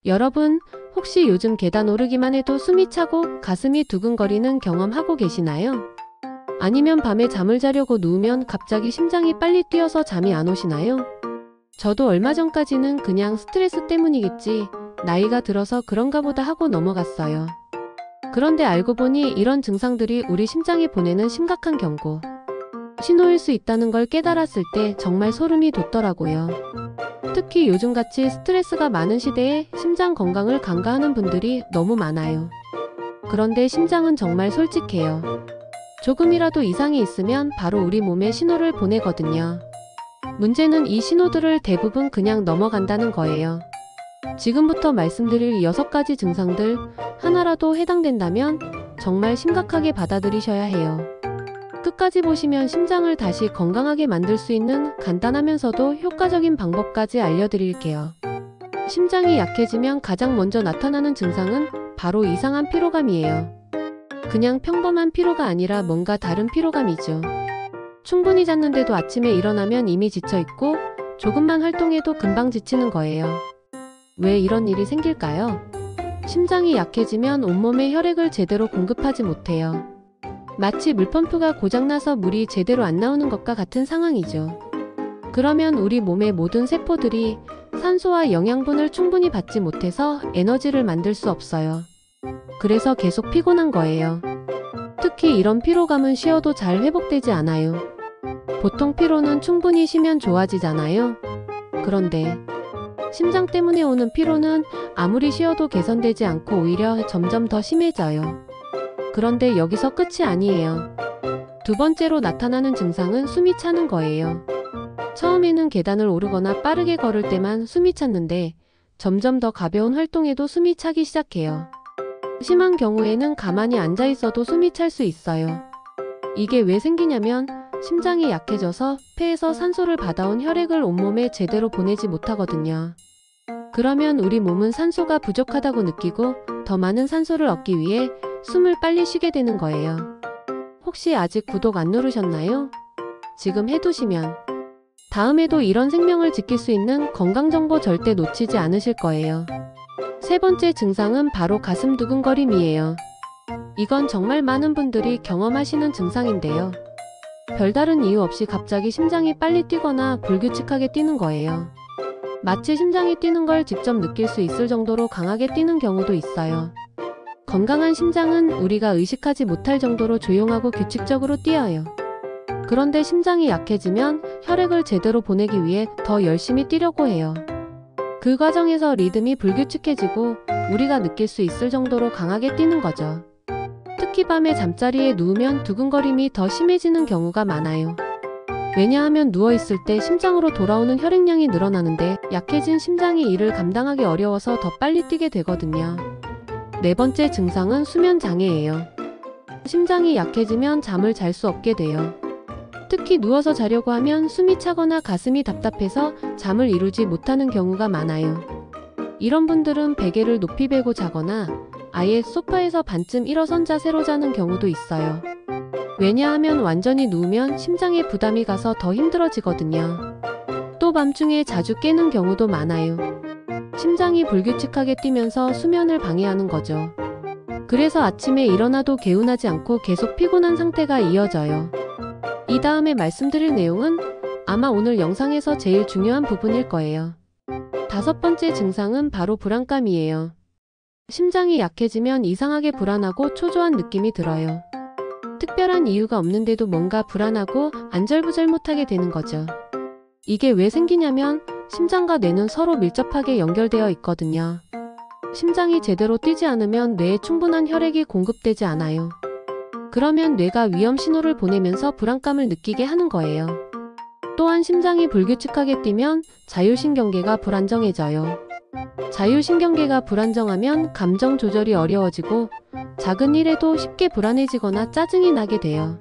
여러분, 혹시 요즘 계단 오르기만 해도 숨이 차고 가슴이 두근거리는 경험 하고 계시나요? 아니면 밤에 잠을 자려고 누우면 갑자기 심장이 빨리 뛰어서 잠이 안 오시나요? 저도 얼마 전까지는 그냥 스트레스 때문이겠지, 나이가 들어서 그런가 보다 하고 넘어갔어요. 그런데 알고 보니 이런 증상들이 우리 심장이 보내는 심각한 경고, 신호일 수 있다는 걸 깨달았을 때 정말 소름이 돋더라고요. 특히 요즘같이 스트레스가 많은 시대에 심장 건강을 간과하는 분들이 너무 많아요. 그런데 심장은 정말 솔직해요. 조금이라도 이상이 있으면 바로 우리 몸에 신호를 보내거든요. 문제는 이 신호들을 대부분 그냥 넘어간다는 거예요. 지금부터 말씀드릴 6가지 증상들 하나라도 해당된다면 정말 심각하게 받아들이셔야 해요. 끝까지 보시면 심장을 다시 건강하게 만들 수 있는 간단하면서도 효과적인 방법까지 알려드릴게요. 심장이 약해지면 가장 먼저 나타나는 증상은 바로 이상한 피로감이에요. 그냥 평범한 피로가 아니라 뭔가 다른 피로감이죠. 충분히 잤는데도 아침에 일어나면 이미 지쳐있고 조금만 활동해도 금방 지치는 거예요. 왜 이런 일이 생길까요? 심장이 약해지면 온몸에 혈액을 제대로 공급하지 못해요. 마치 물펌프가 고장나서 물이 제대로 안 나오는 것과 같은 상황이죠. 그러면 우리 몸의 모든 세포들이 산소와 영양분을 충분히 받지 못해서 에너지를 만들 수 없어요. 그래서 계속 피곤한 거예요. 특히 이런 피로감은 쉬어도 잘 회복되지 않아요. 보통 피로는 충분히 쉬면 좋아지잖아요. 그런데 심장 때문에 오는 피로는 아무리 쉬어도 개선되지 않고 오히려 점점 더 심해져요. 그런데 여기서 끝이 아니에요. 두 번째로 나타나는 증상은 숨이 차는 거예요. 처음에는 계단을 오르거나 빠르게 걸을 때만 숨이 찼는데 점점 더 가벼운 활동에도 숨이 차기 시작해요. 심한 경우에는 가만히 앉아 있어도 숨이 찰 수 있어요. 이게 왜 생기냐면 심장이 약해져서 폐에서 산소를 받아온 혈액을 온몸에 제대로 보내지 못하거든요. 그러면 우리 몸은 산소가 부족하다고 느끼고 더 많은 산소를 얻기 위해 숨을 빨리 쉬게 되는 거예요. 혹시 아직 구독 안 누르셨나요? 지금 해두시면 다음에도 이런 생명을 지킬 수 있는 건강정보 절대 놓치지 않으실 거예요. 세 번째 증상은 바로 가슴 두근거림이에요. 이건 정말 많은 분들이 경험하시는 증상인데요. 별다른 이유 없이 갑자기 심장이 빨리 뛰거나 불규칙하게 뛰는 거예요. 마치 심장이 뛰는 걸 직접 느낄 수 있을 정도로 강하게 뛰는 경우도 있어요. 건강한 심장은 우리가 의식하지 못할 정도로 조용하고 규칙적으로 뛰어요. 그런데 심장이 약해지면 혈액을 제대로 보내기 위해 더 열심히 뛰려고 해요. 그 과정에서 리듬이 불규칙해지고 우리가 느낄 수 있을 정도로 강하게 뛰는 거죠. 특히 밤에 잠자리에 누우면 두근거림이 더 심해지는 경우가 많아요. 왜냐하면 누워있을 때 심장으로 돌아오는 혈액량이 늘어나는데 약해진 심장이 이를 감당하기 어려워서 더 빨리 뛰게 되거든요. 네 번째 증상은 수면 장애예요. 심장이 약해지면 잠을 잘 수 없게 돼요. 특히 누워서 자려고 하면 숨이 차거나 가슴이 답답해서 잠을 이루지 못하는 경우가 많아요. 이런 분들은 베개를 높이 베고 자거나 아예 소파에서 반쯤 일어선 자세로 자는 경우도 있어요. 왜냐하면 완전히 누우면 심장에 부담이 가서 더 힘들어지거든요. 또 밤중에 자주 깨는 경우도 많아요. 심장이 불규칙하게 뛰면서 수면을 방해하는 거죠. 그래서 아침에 일어나도 개운하지 않고 계속 피곤한 상태가 이어져요. 이 다음에 말씀드릴 내용은 아마 오늘 영상에서 제일 중요한 부분일 거예요. 다섯 번째 증상은 바로 불안감이에요. 심장이 약해지면 이상하게 불안하고 초조한 느낌이 들어요. 특별한 이유가 없는데도 뭔가 불안하고 안절부절 못하게 되는 거죠. 이게 왜 생기냐면 심장과 뇌는 서로 밀접하게 연결되어 있거든요. 심장이 제대로 뛰지 않으면 뇌에 충분한 혈액이 공급되지 않아요. 그러면 뇌가 위험 신호를 보내면서 불안감을 느끼게 하는 거예요. 또한 심장이 불규칙하게 뛰면 자율신경계가 불안정해져요. 자율신경계가 불안정하면 감정 조절이 어려워지고 작은 일에도 쉽게 불안해지거나 짜증이 나게 돼요.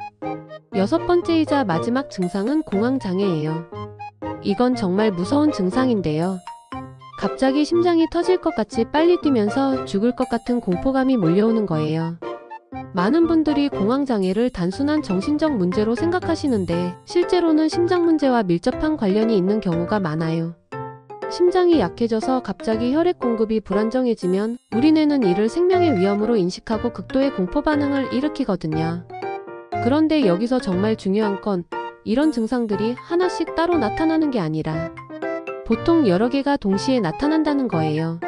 여섯 번째이자 마지막 증상은 공황장애예요. 이건 정말 무서운 증상인데요. 갑자기 심장이 터질 것 같이 빨리 뛰면서 죽을 것 같은 공포감이 몰려오는 거예요. 많은 분들이 공황장애를 단순한 정신적 문제로 생각하시는데 실제로는 심장 문제와 밀접한 관련이 있는 경우가 많아요. 심장이 약해져서 갑자기 혈액 공급이 불안정해지면 우리 뇌는 이를 생명의 위험으로 인식하고 극도의 공포 반응을 일으키거든요. 그런데 여기서 정말 중요한 건 이런 증상들이 하나씩 따로 나타나는 게 아니라 보통 여러 개가 동시에 나타난다는 거예요.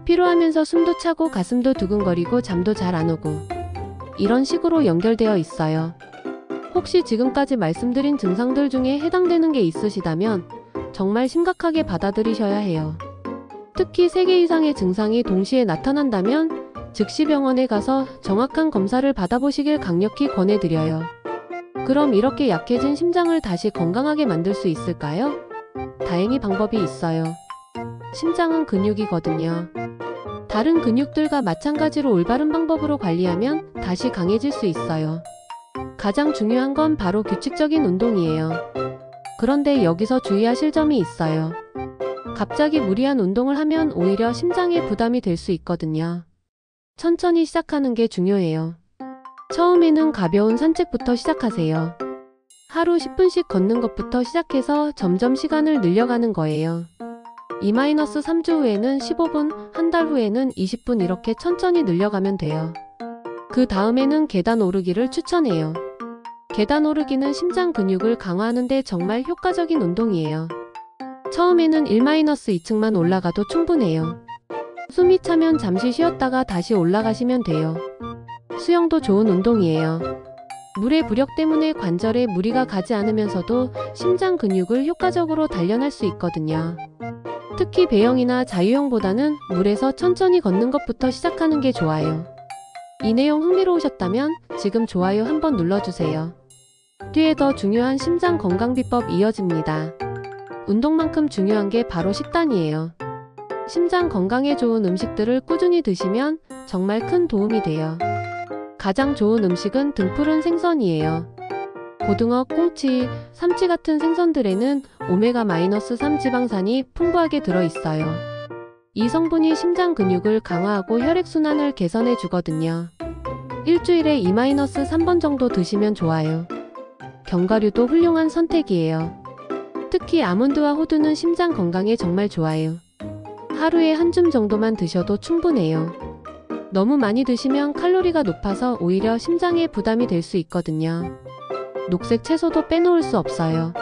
피로하면서 숨도 차고 가슴도 두근거리고 잠도 잘 안 오고 이런 식으로 연결되어 있어요. 혹시 지금까지 말씀드린 증상들 중에 해당되는 게 있으시다면 정말 심각하게 받아들이셔야 해요. 특히 3개 이상의 증상이 동시에 나타난다면 즉시 병원에 가서 정확한 검사를 받아보시길 강력히 권해드려요. 그럼 이렇게 약해진 심장을 다시 건강하게 만들 수 있을까요? 다행히 방법이 있어요. 심장은 근육이거든요. 다른 근육들과 마찬가지로 올바른 방법으로 관리하면 다시 강해질 수 있어요. 가장 중요한 건 바로 규칙적인 운동이에요. 그런데 여기서 주의하실 점이 있어요. 갑자기 무리한 운동을 하면 오히려 심장에 부담이 될 수 있거든요. 천천히 시작하는 게 중요해요. 처음에는 가벼운 산책부터 시작하세요. 하루 10분씩 걷는 것부터 시작해서 점점 시간을 늘려가는 거예요. 2-3주 후에는 15분, 한 달 후에는 20분 이렇게 천천히 늘려가면 돼요. 그 다음에는 계단 오르기를 추천해요. 계단 오르기는 심장 근육을 강화하는 데 정말 효과적인 운동이에요. 처음에는 1-2층만 올라가도 충분해요. 숨이 차면 잠시 쉬었다가 다시 올라가시면 돼요. 수영도 좋은 운동이에요. 물의 부력 때문에 관절에 무리가 가지 않으면서도 심장 근육을 효과적으로 단련할 수 있거든요. 특히 배영이나 자유형보다는 물에서 천천히 걷는 것부터 시작하는 게 좋아요. 이 내용 흥미로우셨다면 지금 좋아요 한번 눌러주세요. 뒤에 더 중요한 심장 건강 비법 이어집니다. 운동만큼 중요한 게 바로 식단이에요. 심장 건강에 좋은 음식들을 꾸준히 드시면 정말 큰 도움이 돼요. 가장 좋은 음식은 등푸른 생선이에요. 고등어, 꽁치, 삼치 같은 생선들에는 오메가-3 지방산이 풍부하게 들어있어요. 이 성분이 심장 근육을 강화하고 혈액순환을 개선해 주거든요. 일주일에 2-3번 정도 드시면 좋아요. 견과류도 훌륭한 선택이에요. 특히 아몬드와 호두는 심장 건강에 정말 좋아요. 하루에 한 줌 정도만 드셔도 충분해요. 너무 많이 드시면 칼로리가 높아서 오히려 심장에 부담이 될 수 있거든요. 녹색 채소도 빼놓을 수 없어요.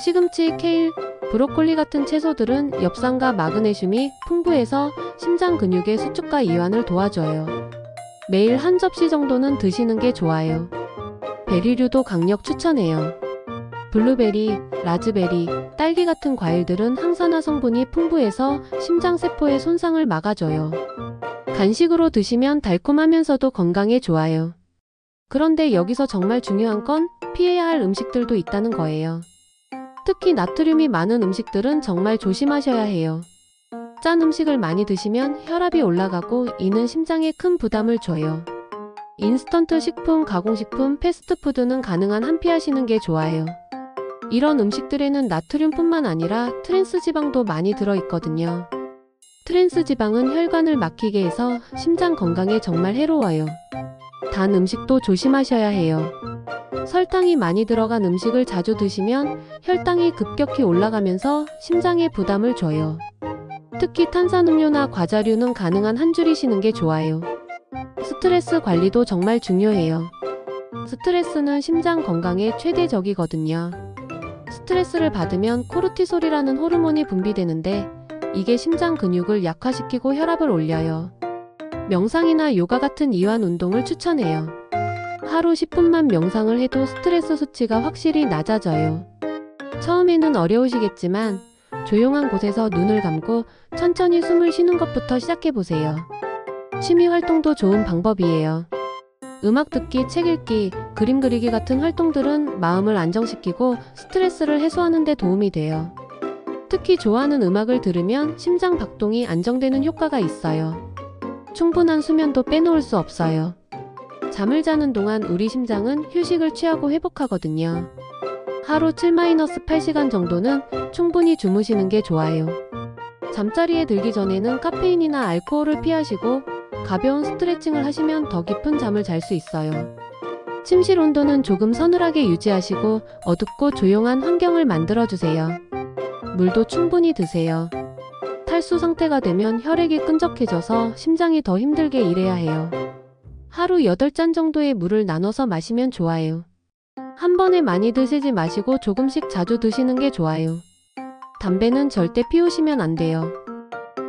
시금치, 케일, 브로콜리 같은 채소들은 엽산과 마그네슘이 풍부해서 심장 근육의 수축과 이완을 도와줘요. 매일 한 접시 정도는 드시는 게 좋아요. 베리류도 강력 추천해요. 블루베리, 라즈베리, 딸기 같은 과일들은 항산화 성분이 풍부해서 심장세포의 손상을 막아줘요. 간식으로 드시면 달콤하면서도 건강에 좋아요. 그런데 여기서 정말 중요한 건 피해야 할 음식들도 있다는 거예요. 특히 나트륨이 많은 음식들은 정말 조심하셔야 해요. 짠 음식을 많이 드시면 혈압이 올라가고 이는 심장에 큰 부담을 줘요. 인스턴트 식품, 가공식품, 패스트푸드는 가능한 한 피하시는 게 좋아요. 이런 음식들에는 나트륨뿐만 아니라 트랜스지방도 많이 들어있거든요. 트랜스지방은 혈관을 막히게 해서 심장 건강에 정말 해로워요. 단 음식도 조심하셔야 해요. 설탕이 많이 들어간 음식을 자주 드시면 혈당이 급격히 올라가면서 심장에 부담을 줘요. 특히 탄산음료나 과자류는 가능한 한 줄이시는 게 좋아요. 스트레스 관리도 정말 중요해요. 스트레스는 심장 건강에 최대적이거든요. 스트레스를 받으면 코르티솔이라는 호르몬이 분비되는데 이게 심장 근육을 약화시키고 혈압을 올려요. 명상이나 요가 같은 이완 운동을 추천해요. 하루 10분만 명상을 해도 스트레스 수치가 확실히 낮아져요. 처음에는 어려우시겠지만 조용한 곳에서 눈을 감고 천천히 숨을 쉬는 것부터 시작해보세요. 취미 활동도 좋은 방법이에요. 음악 듣기, 책 읽기, 그림 그리기 같은 활동들은 마음을 안정시키고 스트레스를 해소하는 데 도움이 돼요. 특히 좋아하는 음악을 들으면 심장 박동이 안정되는 효과가 있어요. 충분한 수면도 빼놓을 수 없어요. 잠을 자는 동안 우리 심장은 휴식을 취하고 회복하거든요. 하루 7-8시간 정도는 충분히 주무시는 게 좋아요. 잠자리에 들기 전에는 카페인이나 알코올을 피하시고 가벼운 스트레칭을 하시면 더 깊은 잠을 잘 수 있어요. 침실 온도는 조금 서늘하게 유지하시고 어둡고 조용한 환경을 만들어주세요. 물도 충분히 드세요. 탈수 상태가 되면 혈액이 끈적해져서 심장이 더 힘들게 일해야 해요. 하루 8잔 정도의 물을 나눠서 마시면 좋아요. 한 번에 많이 드시지 마시고 조금씩 자주 드시는 게 좋아요. 담배는 절대 피우시면 안 돼요.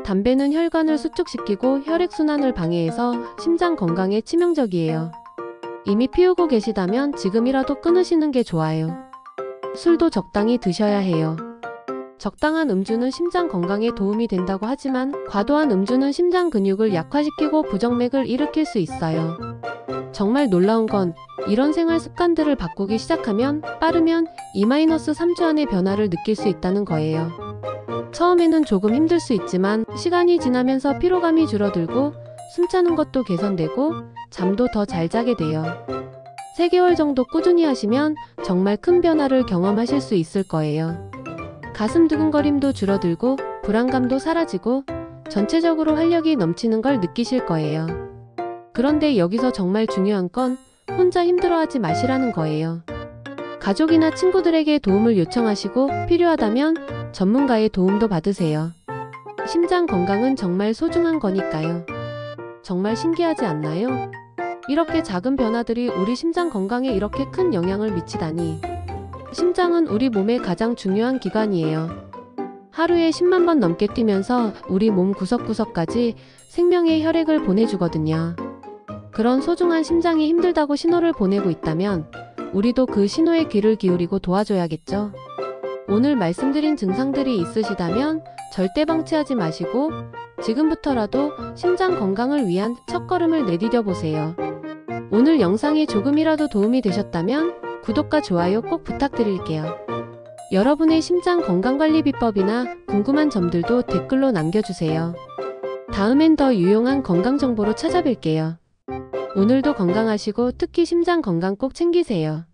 담배는 혈관을 수축시키고 혈액순환을 방해해서 심장 건강에 치명적이에요. 이미 피우고 계시다면 지금이라도 끊으시는 게 좋아요. 술도 적당히 드셔야 해요. 적당한 음주는 심장 건강에 도움이 된다고 하지만 과도한 음주는 심장 근육을 약화시키고 부정맥을 일으킬 수 있어요. 정말 놀라운 건 이런 생활 습관들을 바꾸기 시작하면 빠르면 2-3주 안에 변화를 느낄 수 있다는 거예요. 처음에는 조금 힘들 수 있지만 시간이 지나면서 피로감이 줄어들고 숨차는 것도 개선되고 잠도 더 잘 자게 돼요. 3개월 정도 꾸준히 하시면 정말 큰 변화를 경험하실 수 있을 거예요. 가슴 두근거림도 줄어들고 불안감도 사라지고 전체적으로 활력이 넘치는 걸 느끼실 거예요. 그런데 여기서 정말 중요한 건 혼자 힘들어하지 마시라는 거예요. 가족이나 친구들에게 도움을 요청하시고 필요하다면 전문가의 도움도 받으세요. 심장 건강은 정말 소중한 거니까요. 정말 신기하지 않나요? 이렇게 작은 변화들이 우리 심장 건강에 이렇게 큰 영향을 미치다니. 심장은 우리 몸의 가장 중요한 기관이에요. 하루에 10만 번 넘게 뛰면서 우리 몸 구석구석까지 생명의 혈액을 보내주거든요. 그런 소중한 심장이 힘들다고 신호를 보내고 있다면 우리도 그 신호에 귀를 기울이고 도와줘야겠죠. 오늘 말씀드린 증상들이 있으시다면 절대 방치하지 마시고 지금부터라도 심장 건강을 위한 첫걸음을 내디뎌 보세요. 오늘 영상이 조금이라도 도움이 되셨다면 구독과 좋아요 꼭 부탁드릴게요. 여러분의 심장 건강관리 비법이나 궁금한 점들도 댓글로 남겨주세요. 다음엔 더 유용한 건강 정보로 찾아뵐게요. 오늘도 건강하시고 특히 심장 건강 꼭 챙기세요.